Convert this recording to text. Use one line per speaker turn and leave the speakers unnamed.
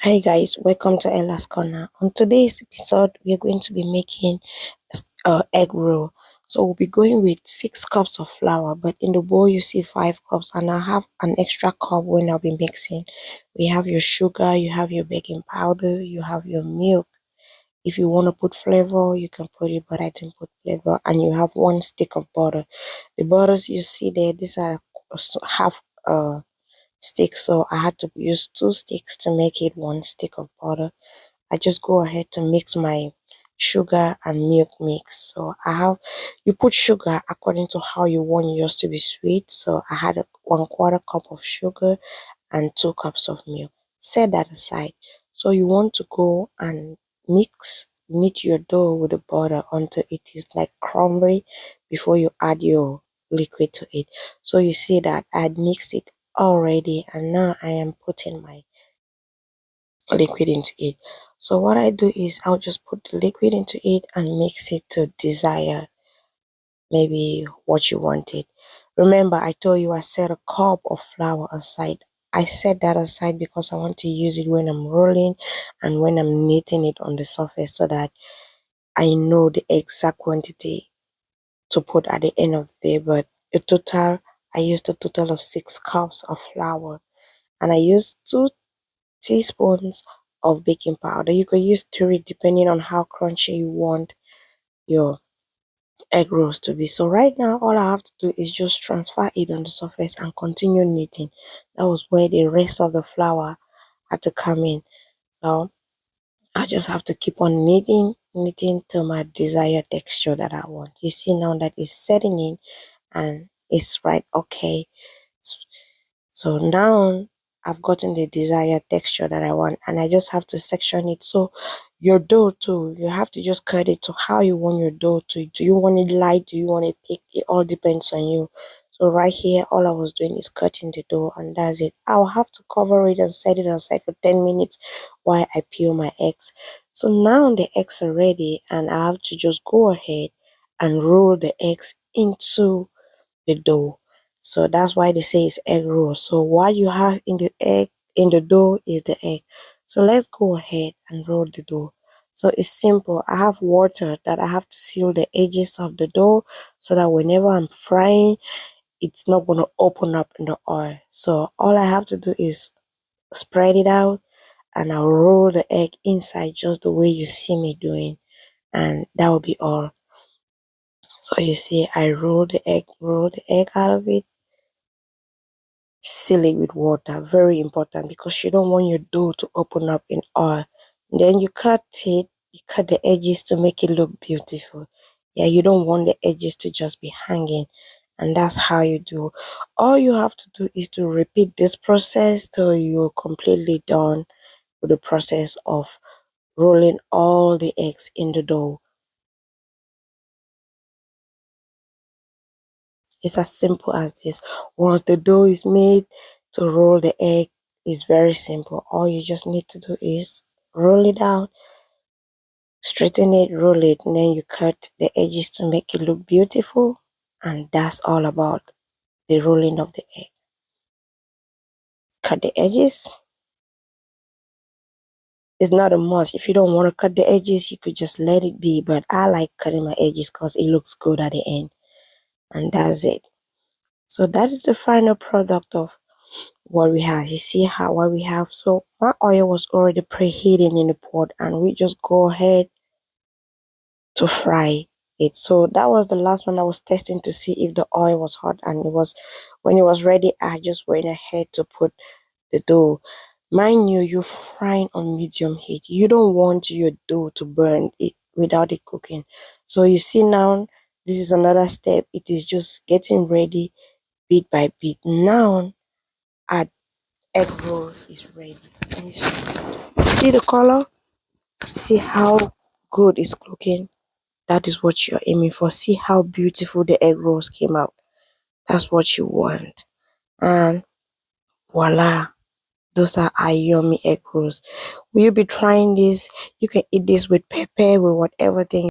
Hi guys, welcome to Ella's Corner. On today's episode, we are going to be making egg roll. So we'll be going with 6 cups of flour, but in the bowl you see 5 cups, and I have an extra cup when I'll be mixing. We have your sugar, you have your baking powder, you have your milk. If you want to put flavor, you can put it, but I didn't put flavor. And you have 1 stick of butter. The butters you see there, these are half sticks, so I had to use 2 sticks to make it 1 stick of butter. I just go ahead to mix my sugar and milk mix. So you put sugar according to how you want yours to be sweet. So I had 1/4 cup of sugar and 2 cups of milk. Set that aside. So you want to go and knead your dough with the butter until it is like crumbly before you add your liquid to it. So you see that I had mixed it already, and now I am putting my liquid into it. So what I do is I'll just put the liquid into it and mix it to desire maybe what you want it. Remember, I told you I set a cup of flour aside. I set that aside because I want to use it when I'm rolling and when I'm kneading it on the surface, so that I know the exact quantity to put at the end of the day. But I used a total of 6 cups of flour, and I used 2 teaspoons of baking powder. You could use 3 depending on how crunchy you want your egg rolls to be. So right now all I have to do is just transfer it on the surface and continue kneading. That was where the rest of the flour had to come in. So I just have to keep on kneading to my desired texture that I want. You see now that it's setting in and it's right okay. So now I've gotten the desired texture that I want, and I just have to section it. So your dough too, you have to just cut it to how you want your dough to. Do you want it light? Do you want it thick? It all depends on you. So right here, all I was doing is cutting the dough, and that's it. I'll have to cover it and set it aside for 10 minutes while I peel my eggs. So now the eggs are ready, and I have to just go ahead and roll the eggs into the dough. So that's why they say it's egg roll. So what you have in the dough is the egg. So let's go ahead and roll the dough. So it's simple. I have water that I have to seal the edges of the dough so that whenever I'm frying, it's not going to open up in the oil. So all I have to do is spread it out, and I'll roll the egg inside just the way you see me doing, and that will be all. So you see, I roll the egg out of it, seal it with water. Very important, because you don't want your dough to open up in oil. Then you cut the edges to make it look beautiful. Yeah, you don't want the edges to just be hanging, and that's how you do. All you have to do is to repeat this process till you're completely done with the process of rolling all the eggs in the dough. It's as simple as this. Once the dough is made, to roll the egg is very simple. All you just need to do is roll it out, straighten it, roll it, and then you cut the edges to make it look beautiful. And that's all about the rolling of the egg. Cut the edges. It's not a must. If you don't want to cut the edges, you could just let it be. But I like cutting my edges because it looks good at the end. And that's it. So that is the final product of what we have. You see how what we have. So my oil was already preheating in the pot, and we just go ahead to fry it. So that was the last one I was testing to see if the oil was hot, and it was. When it was ready, I just went ahead to put the dough. Mind you, you're frying on medium heat. You don't want your dough to burn it without it cooking. So you see now, this is another step. It is just getting ready bit by bit. Now our egg roll is ready. Can you see the color? See how good it's looking? That is what you're aiming for. See how beautiful the egg rolls came out. That's what you want. And voila, those are our yummy egg rolls. Will you be trying this? You can eat this with pepper, with whatever thing